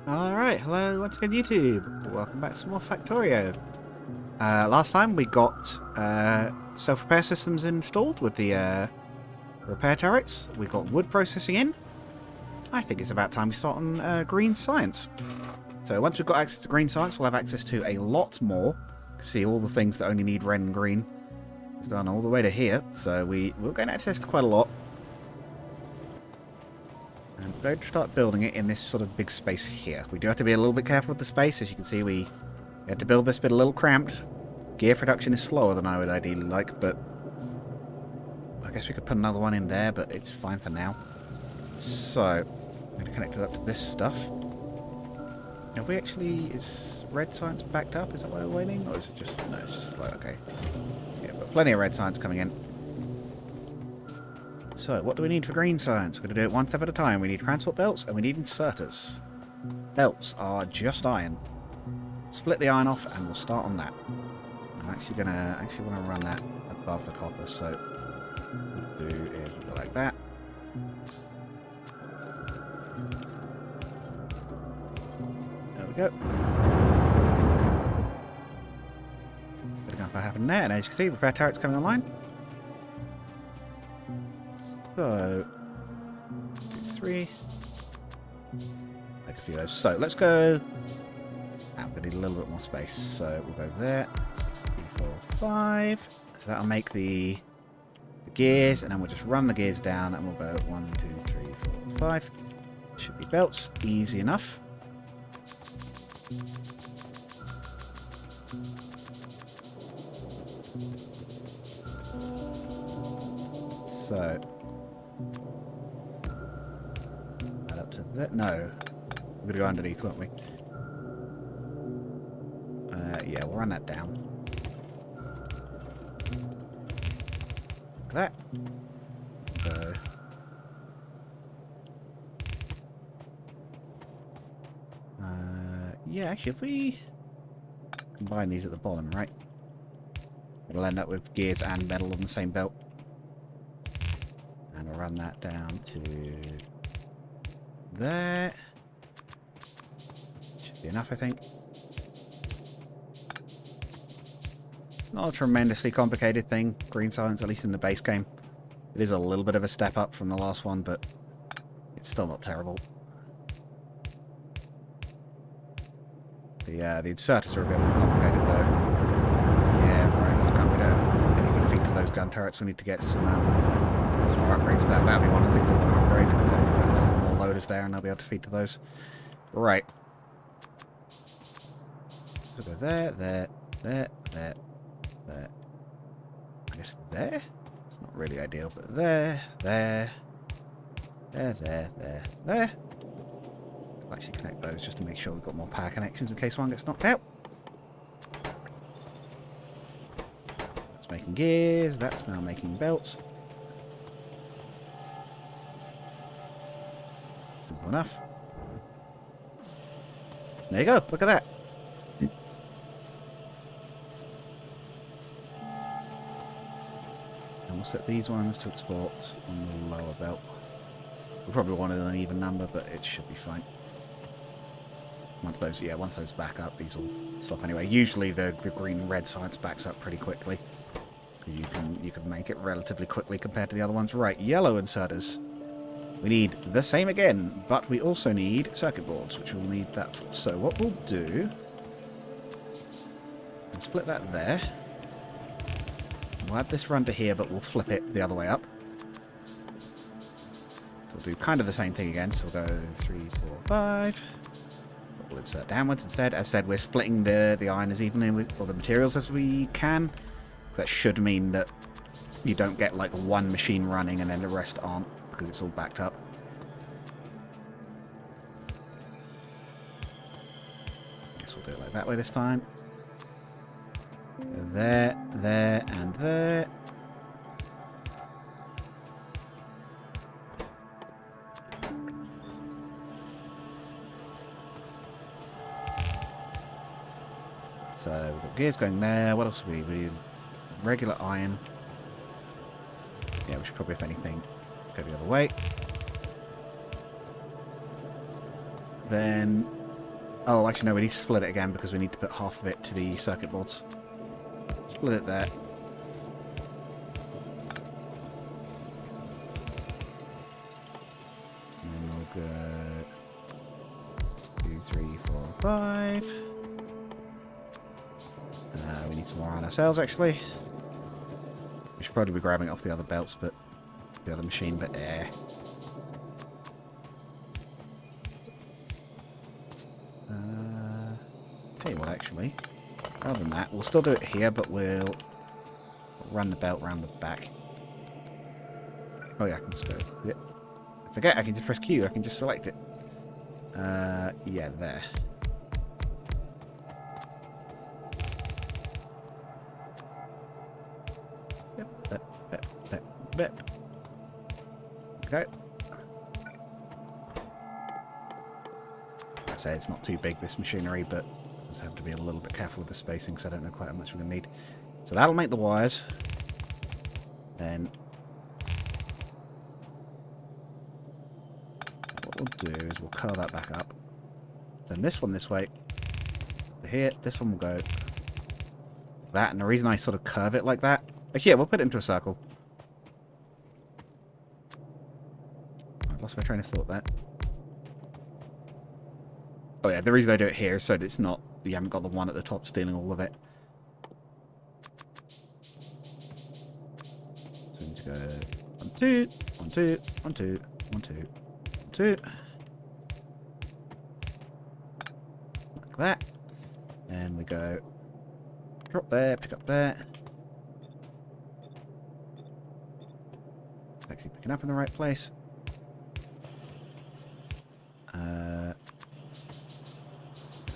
Alright, hello once again YouTube. Welcome back to some more Factorio. Last time we got self-repair systems installed with the repair turrets. We got wood processing in. I think it's about time we start on green science. So once we've got access to green science, we'll have access to a lot more. See all the things that only need red and green. It's done all the way to here, so we'll gain access to quite a lot. And we're going to start building it in this sort of big space here. We do have to be a little bit careful with the space. As you can see, we had to build this bit a little cramped. Gear production is slower than I would ideally like, but I guess we could put another one in there, but it's fine for now. So, I'm going to connect it up to this stuff. Have we actually... is red science backed up? Is that why we're waiting? Or is it just... no, it's just like, okay. Yeah, but plenty of red science coming in. So, what do we need for green science? We're going to do it one step at a time. We need transport belts and we need inserters. Belts are just iron. Split the iron off and we'll start on that. I'm actually want to run that above the copper, so what we'll do is we'll go like that. There we go. Bit of gunfire happened there, and as you can see, repair turret's coming online. So, 2, 3. Make a few of those. So, let's go. We're going to need a little bit more space. So, we'll go there. 3, 4, 5. So, that'll make the gears, and then we'll just run the gears down, and we'll go 1, 2, 3, 4, 5. Should be belts. Easy enough. So, up to that. No, we're gonna go underneath, won't we? Yeah, we'll run that down. Like that. So, yeah, actually, if we combine these at the bottom, right, it'll end up with gears and metal on the same belt. And we'll run that down to there. Should be enough, I think. It's not a tremendously complicated thing, green science, at least in the base game. It is a little bit of a step up from the last one, but it's still not terrible. The inserters are a bit more complicated, though. Yeah, right, that's kind of, we don't anything feed to those gun turrets. We need to get some more upgrades to that. That'll be one of the things I want to upgrade, because then we can put a couple more loaders there and they'll be able to feed to those. Right. So go there, there, there, there, there. I guess there? It's not really ideal, but there, there, there, there, there, there. I'll actually connect those just to make sure we've got more power connections in case one gets knocked out. That's making gears, that's now making belts. Simple enough. There you go, look at that. And we'll set these ones to export on the lower belt. We probably wanted an even number, but it should be fine. Once those back up, these will stop anyway. Usually the green and red science backs up pretty quickly. You can make it relatively quickly compared to the other ones. Right, yellow inserters. We need the same again, but we also need circuit boards, which we'll need that for. So what we'll do, we'll split that there. We'll add this run to here, but we'll flip it the other way up. So we'll do kind of the same thing again. So we'll go 3, 4, 5. We'll insert downwards instead. As said, we're splitting the iron as evenly with all the materials as we can. That should mean that you don't get like one machine running and then the rest aren't, because it's all backed up. I guess we'll do it like that way this time. There, there, and there. So we've got gears going there. What else do we need? We need regular iron. Yeah, we should probably, if anything, go the other way. Then Oh, actually, no, we need to split it again because we need to put half of it to the circuit boards. Split it there. And then we'll go 2, 3, 4, 5. We need some more on ourselves, actually. We should probably be grabbing it off the other belts, but the other machine, but tell you what, actually, rather than that, we'll still do it here, but we'll run the belt round the back. Oh yeah, I can just go. Yeah. I forget, I can just press Q. I can just select it. Yeah, there. Bip. Okay. I'd say it's not too big, this machinery, but I just have to be a little bit careful with the spacing, so I don't know quite how much we're going to need. So that'll make the wires. Then what we'll do is we'll curl that back up. Send this one this way. Here, this one will go that, and the reason I sort of curve it like that, actually, yeah, we'll put it into a circle. I lost my train of thought there. Oh yeah, the reason I do it here is so that it's not, you haven't got the one at the top stealing all of it. So we need to go 1, 2, 1, 2, 1, 2, 1, 2, 1, 2. Like that. And we go drop there, pick up there. Actually picking up in the right place.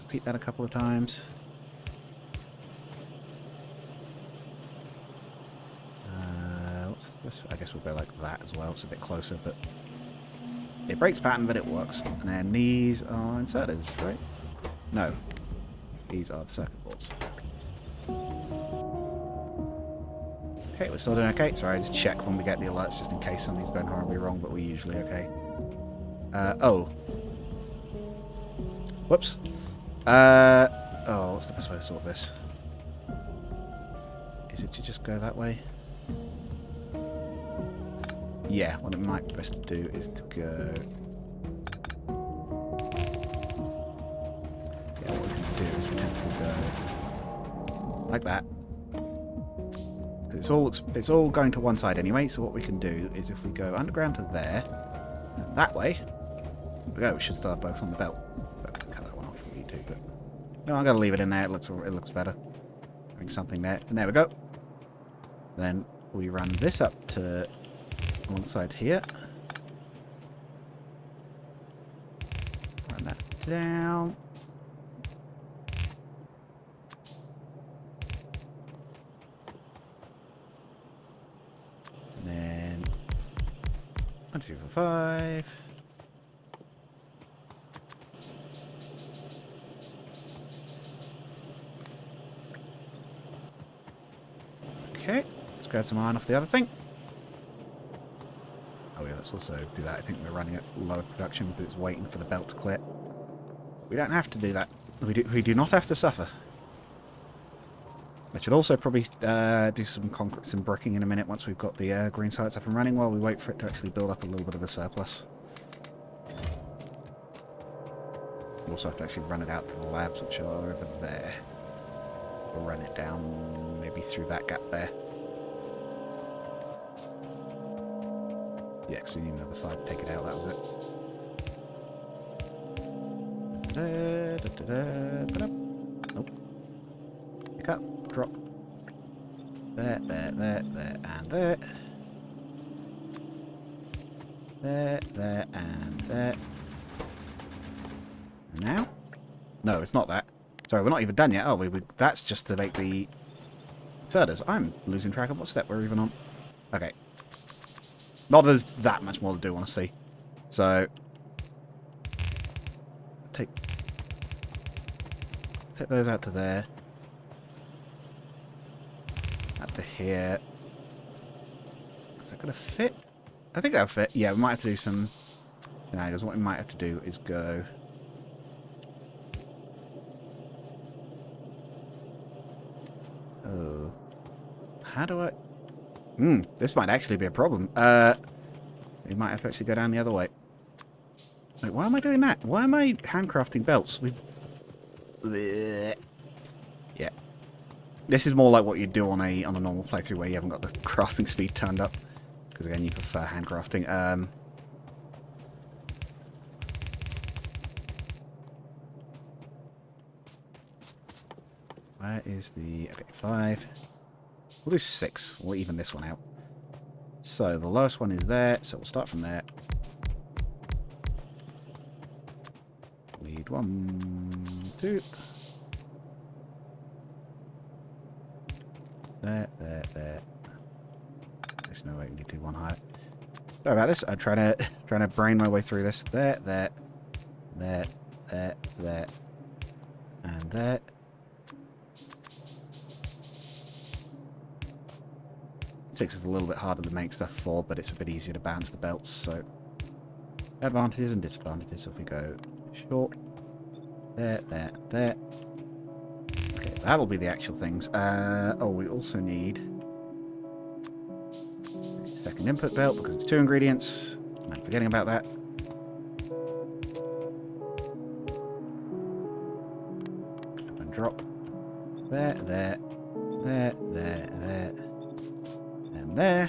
Repeat that a couple of times. What's this? I guess we'll go like that as well. It's a bit closer, but it breaks pattern, but it works. And then these are inserters, right? No, these are the circuit boards. Okay, we're still doing okay. Sorry, I just check when we get the alerts just in case something's going horribly wrong, but we're usually okay. Oh. Whoops. Oh, what's the best way to sort this? Is it to just go that way? Yeah, what it might be best to do is to go... Yeah, what we can do is potentially go... like that. It's all going to one side anyway, so what we can do is if we go underground to there, and that way, there we go, we should start both on the belt. Cut that one off if we need to, but no, I'm going to leave it in there, it looks better. Having something there, and there we go. Then we run this up to alongside here. Run that down. And then 1, 2, 3, 4, 5. Okay, let's grab some iron off the other thing. Oh yeah, let's also do that. I think we're running at lower production because it's waiting for the belt to clear. We don't have to do that. We do not have to suffer. I should also probably do some concrete, some bricking in a minute once we've got the green sites up and running while we wait for it to actually build up a little bit of a surplus. We also have to actually run it out to the labs, which are over there. We'll run it down maybe through that gap there. Yeah, because we need another side to take it out, that was it. Put up. Nope. Pick up, drop. There, and there. There, and there. And now? No, it's not that. Sorry, we're not even done yet, are we? That's just to make the inserters. I'm losing track of what step we're even on. Okay. Not there's that much more to do, honestly. So take those out to there. Out to here. Is that gonna fit? I think that'll fit. Yeah, we might have to do some. Because what we might have to do is go Oh. How do I... this might actually be a problem. We might have to actually go down the other way. Wait, why am I doing that? Why am I handcrafting belts? Yeah. This is more like what you'd do on a normal playthrough where you haven't got the crafting speed turned up. Because again, you prefer handcrafting. Where is the... Okay, 5. We'll do 6. We'll even this one out. So, the lowest one is there, so we'll start from there. Need 1, 2. There. There's no way we need to do one higher. Sorry about this. I'm trying to brain my way through this. There, and there. 6 is a little bit harder to make stuff for, but it's a bit easier to balance the belts, so... Advantages and disadvantages. So if we go short. There. Okay, that'll be the actual things. Oh, we also need... a second input belt, because it's 2 ingredients. I'm forgetting about that. Up and drop. There. And there.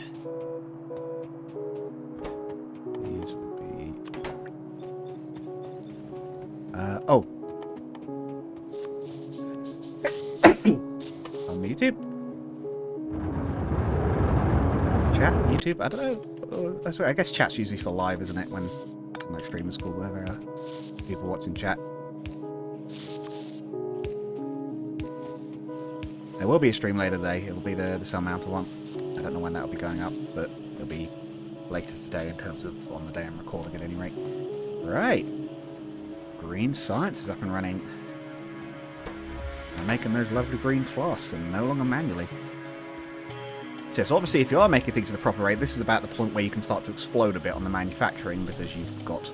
These will be... oh. On YouTube. Chat, YouTube, I don't know. That's what, I guess chat's usually for live, isn't it? When like streamers call, where there are people watching chat. There will be a stream later today. It'll be the Sel-Mounta one. I don't know when that'll be going up, but it'll be later today in terms of on the day I'm recording at any rate. Right. Green science is up and running. I'm making those lovely green floss and no longer manually. So yes, obviously if you are making things at the proper rate, this is about the point where you can start to explode a bit on the manufacturing because you've got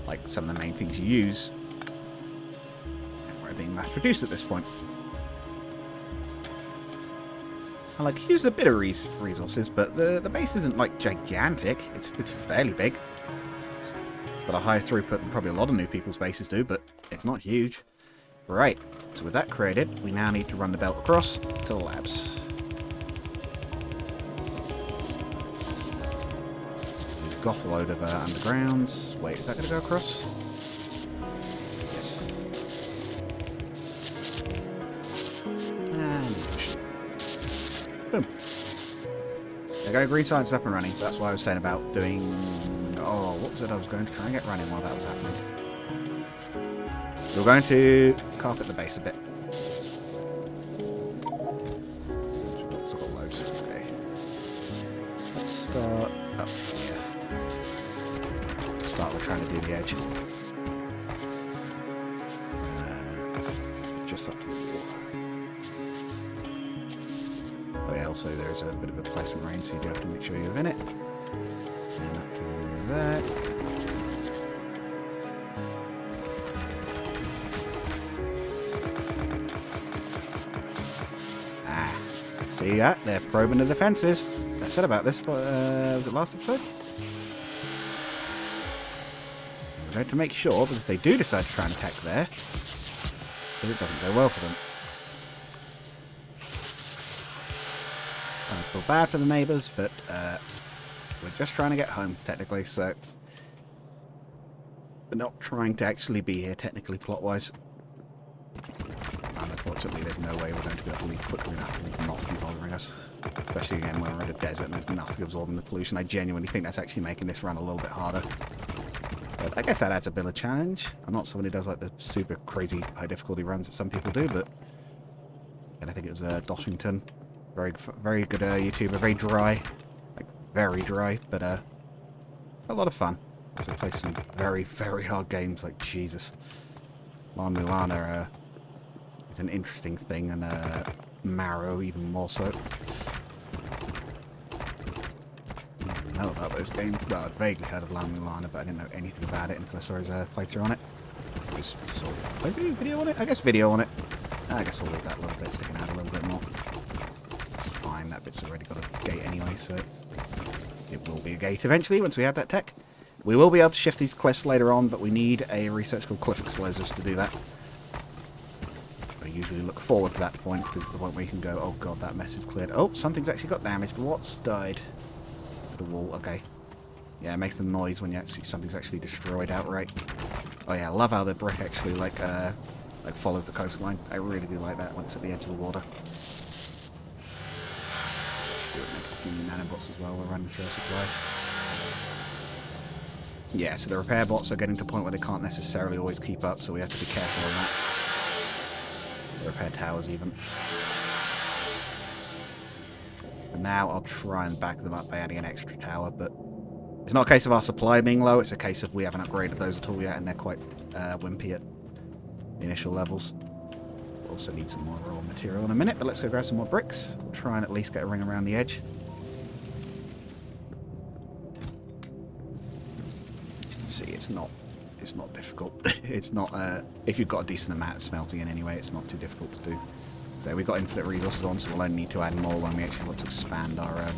like some of the main things you use are being mass produced at this point. I like use a bit of resources, but the base isn't like gigantic. It's fairly big. It's got a higher throughput than probably a lot of new people's bases do, but it's not huge. Right, so with that created, we now need to run the belt across to the labs. We've got a load of undergrounds. Wait, is that going to go across? Yes. And boom. There you go, green science is up and running. That's what I was saying about doing... Oh, what was it I was going to try and get running while that was happening? We're going to carpet the base a bit. We've got loads. Okay. Let's start up here. Start with trying to do the edge. Just up to the wall. Oh yeah, also there's a bit of a placement range, so you do have to make sure you're in it. And up to there. See that? They're probing the defences. I said about this, was it last episode? We're going to make sure that if they do decide to try and attack there, that it doesn't go well for them. I feel bad for the neighbours, but we're just trying to get home, technically, so... We're not trying to actually be here, technically, plot-wise. And unfortunately, there's no way we're going to be able to leave quickly enough for them to not be bothering us. Especially again when we're in a desert and there's nothing absorbing the pollution. I genuinely think that's actually making this run a little bit harder. But I guess that adds a bit of challenge. I'm not someone who does like the super crazy high difficulty runs that some people do, but... And I think it was Doshington. Very good YouTuber, very dry. Like, very dry, but a lot of fun. So play some very, very hard games, like Jesus. Sel-Mounta is an interesting thing, and Marrow even more so. I didn't know about those games. Well, I'd vaguely heard of Sel-Mounta, but I didn't know anything about it until I saw his playthrough on it. Just sort of playthrough video on it? I guess video on it. I guess we'll leave that a little bit, sticking out a little bit more. that bit's already got a gate anyway, so it will be a gate eventually once we have that tech. We will be able to shift these cliffs later on, but we need a research called cliff explosives to do that. I usually look forward to that point, because it's the point where you can go, oh god, that mess is cleared. Oh, something's actually got damaged. What's died? The wall, okay. Yeah, it makes the noise when something's actually destroyed outright. Oh yeah, I love how the brick actually like follows the coastline. I really do like that when it's at the edge of the water. Do it, make a few nanobots as well. We're running through our supplies. Yeah, so the repair bots are getting to a point where they can't necessarily always keep up, so we have to be careful on that. The repair towers even. And now I'll try and back them up by adding an extra tower, but it's not a case of our supply being low, it's a case of we haven't upgraded those at all yet, and they're quite wimpy at the initial levels. We'll also need some more raw material in a minute, but let's go grab some more bricks. We'll try and at least get a ring around the edge. See, it's not difficult. It's not if you've got a decent amount of smelting in anyway, it's not too difficult to do. So we've got infinite resources on, so we'll only need to add more when we actually want to expand our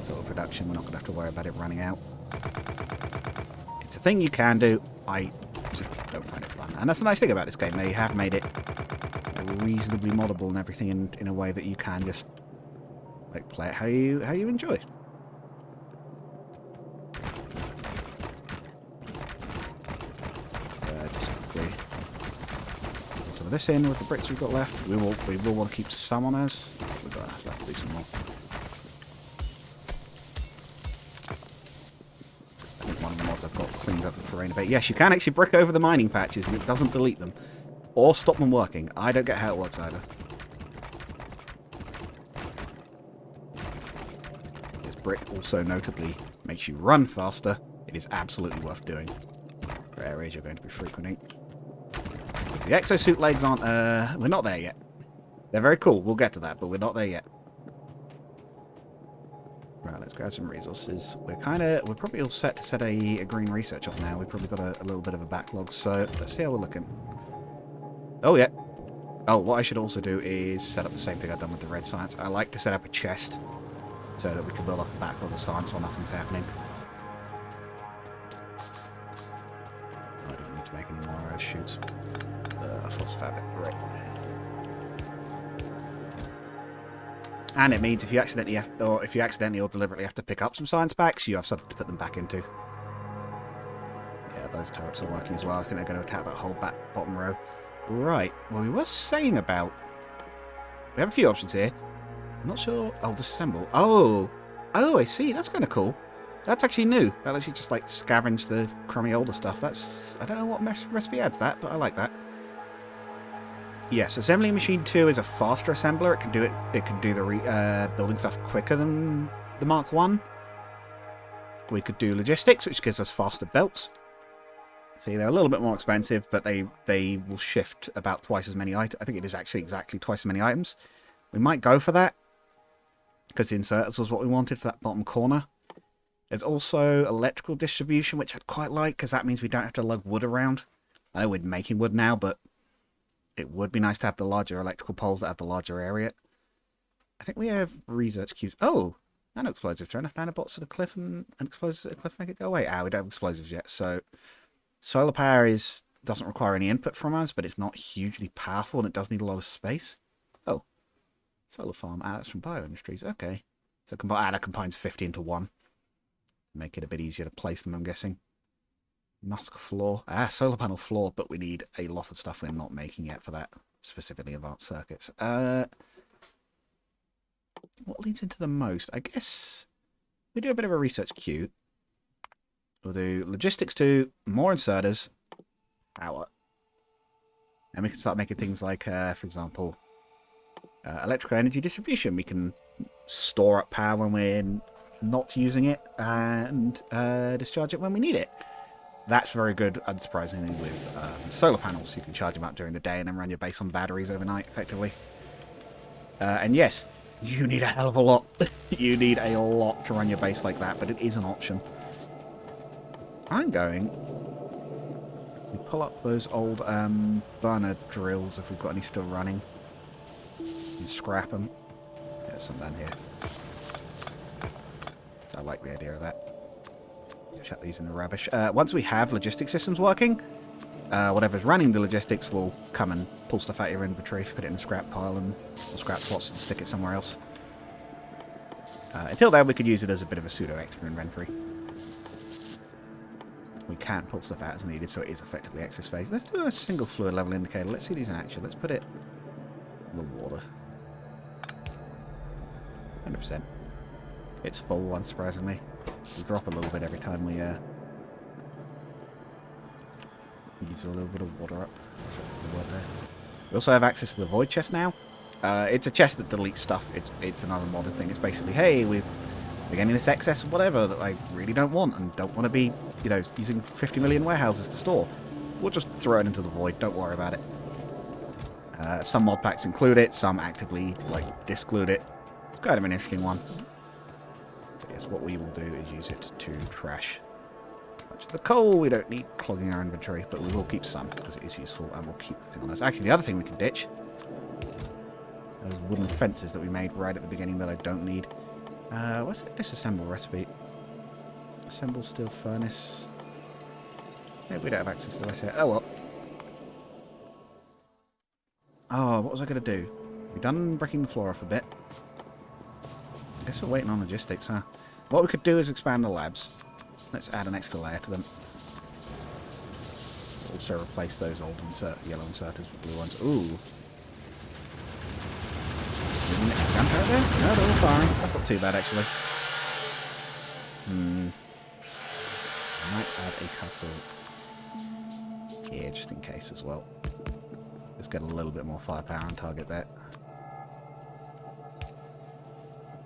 total production. We're not going to have to worry about it running out. It's a thing you can do. I just don't find it fun, and that's the nice thing about this game. They have made it reasonably moddable and everything in a way that you can just like play it how you enjoy. This in with the bricks we've got left. We will want to keep some on us. We've got enough left to do some more. I think one of the mods I've got cleaned up the terrain a bit. Yes, you can actually brick over the mining patches and it doesn't delete them. Or stop them working. I don't get how it works either. This brick also notably makes you run faster. It is absolutely worth doing for areas you're going to be frequenting. The exosuit legs aren't, we're not there yet. They're very cool, we'll get to that, but we're not there yet. Right, let's grab some resources. We're probably all set to set a green research off now. We've probably got a little bit of a backlog, so let's see how we're looking. Oh, yeah. Oh, what I should also do is set up the same thing I've done with the red science. I like to set up a chest so that we can build up a backlog of science while nothing's happening. I don't need to make any more shoots. False fabric, right. And it means if you accidentally or deliberately have to pick up some science packs, you have something to put them back into. Yeah, those turrets are working as well. I think they're going to attack that whole bottom row. Right. Well, we were saying about... We have a few options here. I'm not sure... I'll disassemble. Oh! Oh, I see. That's kind of cool. That's actually new. That lets you just, like, scavenge the crummy older stuff. That's... I don't know what recipe adds that, but I like that. Yes, Assembling Machine 2 is a faster assembler. It can do the building stuff quicker than the Mark 1. We could do Logistics, which gives us faster belts. See, they're a little bit more expensive, but they will shift about twice as many items. I think it is actually exactly twice as many items. We might go for that, because the inserters was what we wanted for that bottom corner. There's also electrical distribution, which I'd quite like, because that means we don't have to lug wood around. I know we're making wood now, but it would be nice to have the larger electrical poles that have the larger area. I think we have research queues. Oh! Nano explosives. Throw enough nanobots at a cliff and explosives at a cliff make it go away. Ah, we don't have explosives yet, so... Solar power doesn't require any input from us, but it's not hugely powerful and it does need a lot of space. Oh. Solar farm. Ah, that's from bioindustries. Okay. So that combines 50 into 1. Make it a bit easier to place them, I'm guessing. Musk floor. Ah, solar panel floor, but we need a lot of stuff we're not making yet for that. Specifically advanced circuits. What leads into the most? I guess we do a bit of a research queue. We'll do logistics 2, more inserters, power. And we can start making things like, for example, electrical energy distribution. We can store up power when we're not using it and discharge it when we need it. That's very good, unsurprisingly, with solar panels. You can charge them up during the day and then run your base on batteries overnight, effectively. And yes, you need a hell of a lot. You need a lot to run your base like that, but it is an option. I'm going to pull up those old burner drills, if we've got any still running, and scrap them. Yeah, some down here. So I like the idea of that. Chuck these in the rubbish. Once we have logistics systems working, whatever's running the logistics will come and pull stuff out of your inventory, put it in the scrap pile and or scrap slots and stick it somewhere else. Until then, we could use it as a bit of a pseudo extra inventory. We can pull stuff out as needed, so it is effectively extra space. Let's do a single fluid level indicator. Let's see these in action. Let's put it in the water. 100%. It's full, unsurprisingly. We drop a little bit every time we use a little bit of water up. That's what the word there. We also have access to the void chest now. It's a chest that deletes stuff. It's another modded thing. It's basically, hey, we're getting this excess whatever that I really don't want and don't want to be, you know, using 50 million warehouses to store. We'll just throw it into the void. Don't worry about it. Some mod packs include it. Some actively, like, disclude it. It's kind of an interesting one. But yes, what we will do is use it to trash much of the coal. We don't need clogging our inventory, but we will keep some because it is useful and we'll keep the thing on us. Actually, the other thing we can ditch, those wooden fences that we made right at the beginning that I don't need. What's the disassemble recipe? Assemble steel furnace. Yeah, we don't have access to the recipe. Oh well. Oh, what was I going to do? We've done breaking the floor up a bit. I guess we're waiting on logistics, huh? What we could do is expand the labs. Let's add an extra layer to them. Also replace those old yellow inserters with blue ones. Ooh. Next jump out there? No, they're all firing. That's not too bad, actually. I might add a couple. Yeah, just in case as well. Just get a little bit more firepower on target there.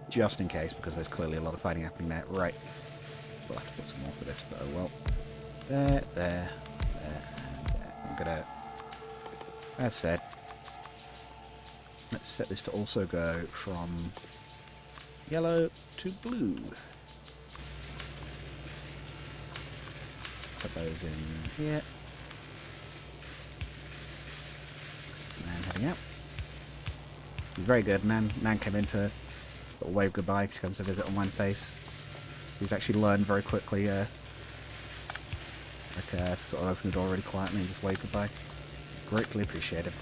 Just in case, because there's clearly a lot of fighting happening there. Right. We'll have to put some more for this, but oh well. There. I'm gonna... As said. Let's set this to also go from yellow to blue. Put those in here. That's Nan heading out. He's very good. Nan came in to wave goodbye. She comes to visit on Wednesdays. He's actually learned very quickly to sort of open the door really quietly and just wave goodbye. Greatly appreciated.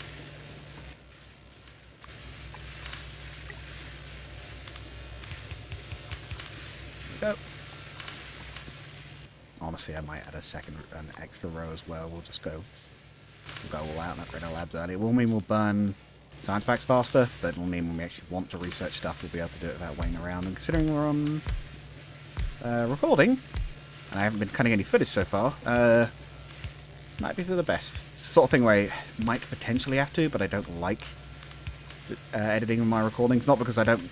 Go. Honestly, I might add an extra row as well. We'll go all out and upgrade our labs early. It will mean we'll burn science packs faster, but it will mean when we actually want to research stuff, we'll be able to do it without waiting around. And considering we're on recording, and I haven't been cutting any footage so far, might be for the best. It's the sort of thing where I might potentially have to, but I don't like editing of my recordings. Not because I don't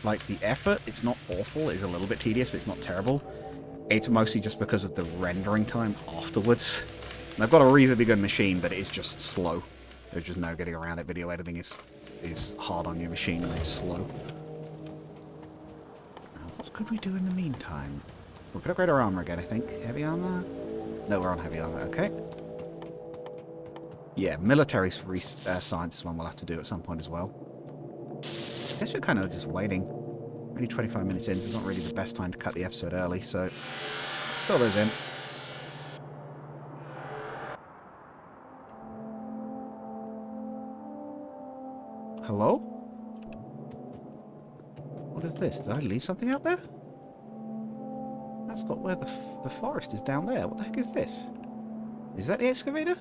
like the effort. It's not awful. It's a little bit tedious, but it's not terrible. It's mostly just because of the rendering time afterwards. And I've got a reasonably good machine, but it is just slow. There's just no getting around it. Video editing is hard on your machine and it's slow. Now, what could we do in the meantime? We could upgrade our armor again, I think. Heavy armor? No, we're on heavy armor. Okay. Yeah, military science is one we'll have to do at some point as well. I guess we're kind of just waiting. Only 25 minutes in, so it's not really the best time to cut the episode early, so fill those in. Hello? What is this? Did I leave something out there? That's not where the forest is down there. What the heck is this? Is that the excavator?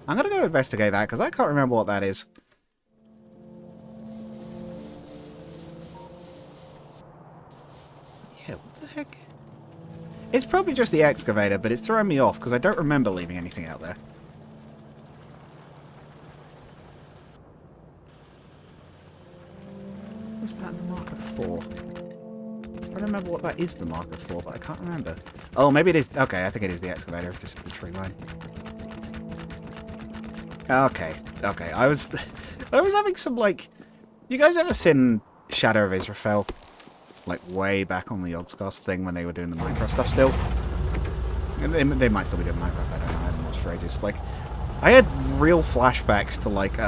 I'm going to go investigate that, because I can't remember what that is. Yeah, what the heck? It's probably just the excavator, but it's throwing me off, because I don't remember leaving anything out there. What's that the marker for? I don't remember what that is the marker for, but I can't remember. Oh, maybe it is. Okay, I think it is the excavator if this is the tree line. Okay. I was having some, like... You guys ever seen Shadow of Israfel? Like, way back on the Yogscast thing when they were doing the Minecraft stuff still? They might still be doing Minecraft, I don't know. I haven't watched for ages. Like, I had real flashbacks to, like,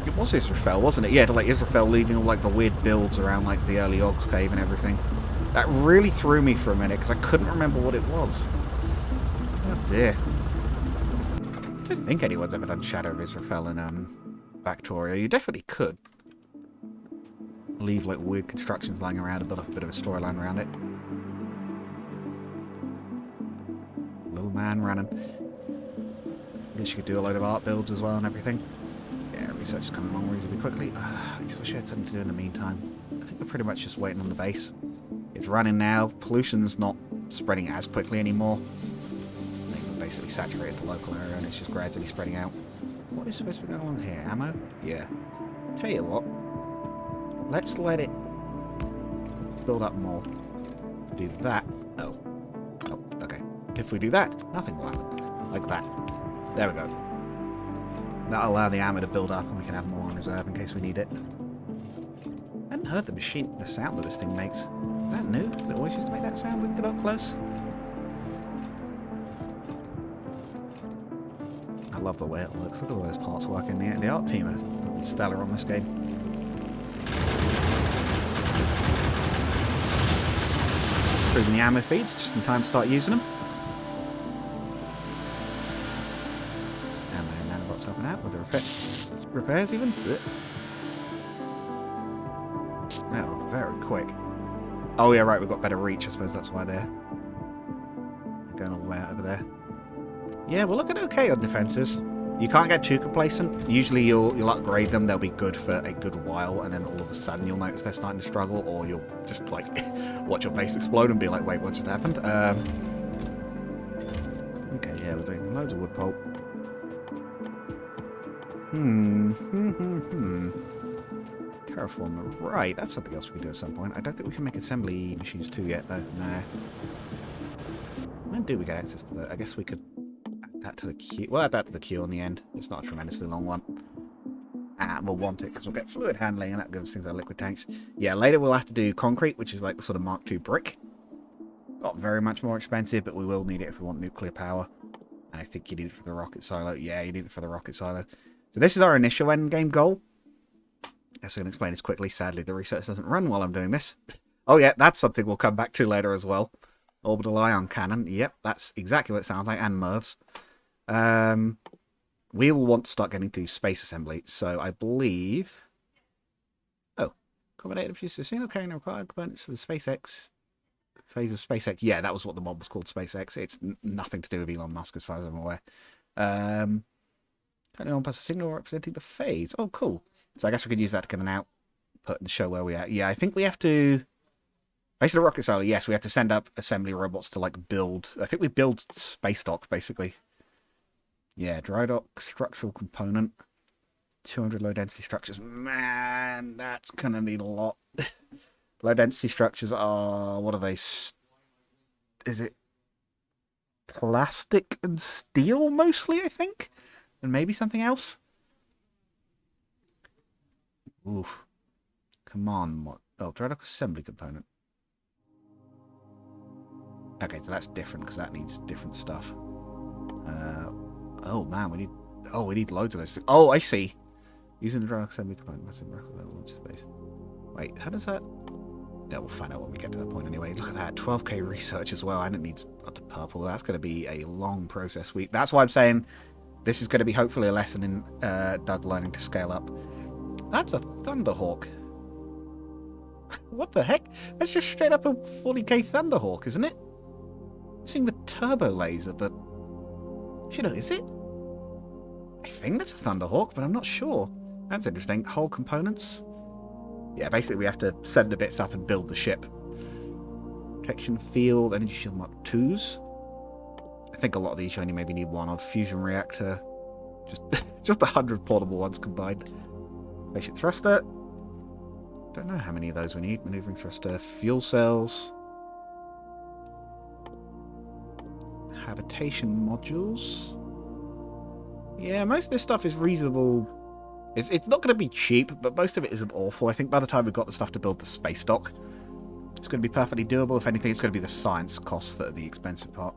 It was Israfel, wasn't it? Yeah, like Israfel leaving all like the weird builds around like the early IORC cave and everything. That really threw me for a minute because I couldn't remember what it was. Oh dear. I don't think anyone's ever done Shadow of Israfel in Factorio. You definitely could. Leave like weird constructions lying around, build up a bit of a storyline around it. Little man running. I guess you could do a load of art builds as well and everything. Yeah, research is coming along reasonably quickly. I just wish I had something to do in the meantime. I think we're pretty much just waiting on the base. It's running now. Pollution's not spreading as quickly anymore. I think we've basically saturated the local area and it's just gradually spreading out. What is supposed to be going on here? Ammo? Yeah. Tell you what. Let's let it build up more. Do that. Oh. Oh, okay. If we do that, nothing will happen. Like that. There we go. That'll allow the ammo to build up and we can have more on reserve in case we need it. I hadn't heard the sound that this thing makes. Is that new? Did it always used to make that sound when we get up close? I love the way it looks. Look at all those parts working. The art team are stellar on this game. Improving the ammo feeds just in time to start using them. And then nanobots helping out with the repairs even. Oh, very quick. Oh yeah, right, we've got better reach. I suppose that's why they're going all the way out over there. Yeah, we're looking okay on defences. You can't get too complacent. Usually you'll upgrade them, they'll be good for a good while, and then all of a sudden you'll notice they're starting to struggle, or you'll just like watch your base explode and be like, wait, what just happened? Okay, yeah, we're doing loads of wood pulp. Terraformer, right, that's something else we can do at some point. I don't think we can make assembly machines too yet, though. Nah. When do we get access to that? I guess we could add that to the queue. We'll add that to the queue on the end. It's not a tremendously long one. And we'll want it because we'll get fluid handling and that gives things like liquid tanks. Yeah, later we'll have to do concrete, which is like the sort of Mark II brick. Not very much more expensive, but we will need it if we want nuclear power. And I think you need it for the rocket silo. Yeah, you need it for the rocket silo. So this is our initial end game goal. Guess I can explain this quickly. Sadly, the research doesn't run while I'm doing this. Oh yeah, that's something we'll come back to later as well. Orbital ion cannon. Yep, that's exactly what it sounds like. And MIRVs. We will want to start getting to space assembly. So I believe... Oh. Accommodative use of single carrying required components for the SpaceX phase of SpaceX. Yeah, that was what the mod was called, SpaceX. It's nothing to do with Elon Musk as far as I'm aware. Only one plus a signal representing the phase. Oh, cool. So I guess we could use that to get an output and show where we are. Yeah, I think we have to... Basically, the rocket silo, yes, we have to send up assembly robots to, like, build... I think we build Semistock, basically. Yeah, dry dock, structural component. 200 low-density structures. Man, that's going to need a lot. Low-density structures are... What are they? Is it plastic and steel, mostly, I think? And maybe something else? Oof. Come on, what? Oh, dry dock assembly component. Okay, so that's different because that needs different stuff. Oh man, we need loads of those things. Oh, I see. Using the dry dock assembly component, massive launch space. Wait, how does that? Yeah, we'll find out when we get to that point anyway. Look at that, 12k research as well, and it needs up to purple. That's going to be a long process. That's why I'm saying this is going to be hopefully a lesson in Doug learning to scale up. That's a Thunderhawk. What the heck? That's just straight up a 40k Thunderhawk, isn't it? Missing the turbo laser, but... You know, is it? I think that's a Thunderhawk, but I'm not sure. That's interesting. Hull components. Yeah, basically we have to send the bits up and build the ship. Protection field, energy shield mark 2s. I think a lot of these you only maybe need one of. Fusion reactor. Just 100 portable ones combined. Spaceship thruster. Don't know how many of those we need. Maneuvering thruster. Fuel cells. Habitation modules. Yeah, most of this stuff is reasonable. It's not going to be cheap, but most of it isn't awful. I think by the time we've got the stuff to build the Semistock, it's going to be perfectly doable. If anything, it's going to be the science costs that are the expensive part.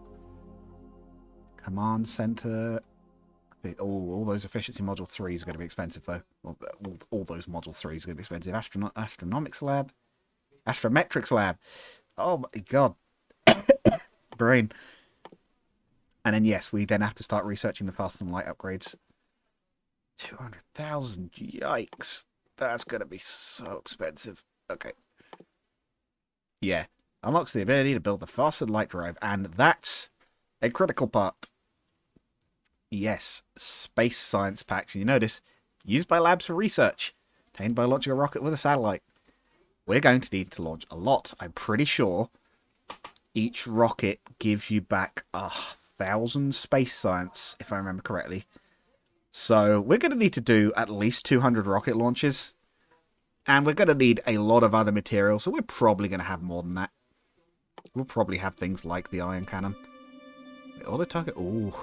Command center. I All those efficiency module 3s are going to be expensive, though. All those module 3s are going to be expensive. Astronomics lab. Astrometrics lab. Oh my god. Brain. And then, yes, we then have to start researching the faster than light upgrades. 200,000. Yikes. That's going to be so expensive. Okay. Yeah. Unlocks the ability to build the faster than light drive, and that's a critical part. Yes. Space science packs. You notice, used by labs for research. Obtained by launching a rocket with a satellite. We're going to need to launch a lot. I'm pretty sure each rocket gives you back 1,000 space science, if I remember correctly. So we're going to need to do at least 200 rocket launches. And we're going to need a lot of other materials, so we're probably going to have more than that. We'll probably have things like the ion cannon. The auto target, ooh.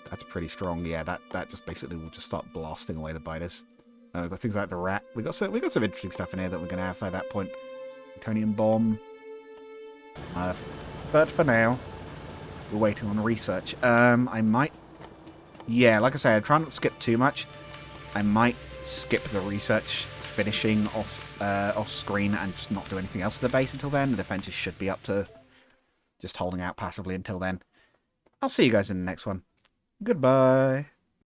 That's pretty strong. Yeah, that just basically will just start blasting away the biters. We've got things like the rat. We got some interesting stuff in here that we're going to have at that point. Plutonium bomb. But for now, we're waiting on research. I might... Yeah, like I say, I try not to skip too much. I might skip the research finishing off screen and just not do anything else to the base until then. The defenses should be up to just holding out passively until then. I'll see you guys in the next one. Goodbye.